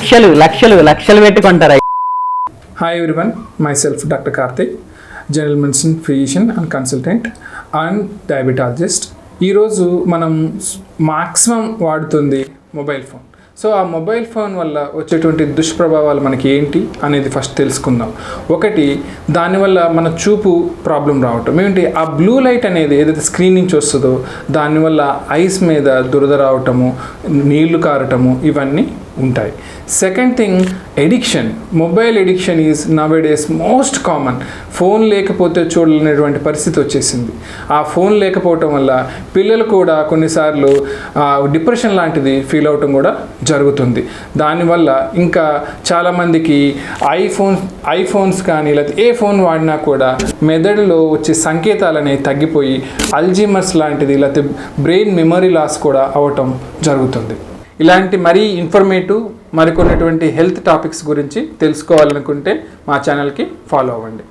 లక్షలు లక్షలు లక్షలు పెట్టుకుంటారు. Hi everyone, myself Dr. Karthik, general medicine physician and consultant and diabetologist. ఈరోజు మనం మాక్సిమం వాడుతుంది మొబైల్ ఫోన్. సో ఆ మొబైల్ ఫోన్ వల్ల వచ్చేటువంటి దుష్ప్రభావాలు మనకి ఏంటి అనేది ఫస్ట్ తెలుసుకుందాం. ఒకటి, దానివల్ల మన చూపు ప్రాబ్లం రావటం. ఏంటి, ఆ బ్లూ లైట్ అనేది ఏదైతే స్క్రీన్ నుంచి వస్తుందో దానివల్ల ఐస్ మీద దురద రావటము, నీళ్లు కారటము, ఇవన్నీ ఉంటాయి. Second thing, addiction. Mobile addiction is nowadays most common. Phone లేకపోతే చూడలేనటువంటి పరిస్థితి వచ్చేసింది. ఆ ఫోన్ లేకపోవటం వల్ల పిల్లలు కూడా కొన్నిసార్లు డిప్రెషన్ లాంటిది ఫీల్ అవటం కూడా జరుగుతుంది. దానివల్ల ఇంకా చాలామందికి ఐఫోన్స్ కానీ లేకపోతే ఏ ఫోన్ వాడినా కూడా మెదడులో వచ్చే సంకేతాలు అనేవి తగ్గిపోయి అల్జీమర్స్ లాంటిది లేకపోతే బ్రెయిన్ మెమరీ లాస్ కూడా అవ్వటం జరుగుతుంది. ఇలాంటి మరీ ఇన్ఫర్మేటివ్ మరికొన్నటువంటి హెల్త్ టాపిక్స్ గురించి తెలుసుకోవాలనుకుంటే మా ఛానల్కి ఫాలో అవ్వండి.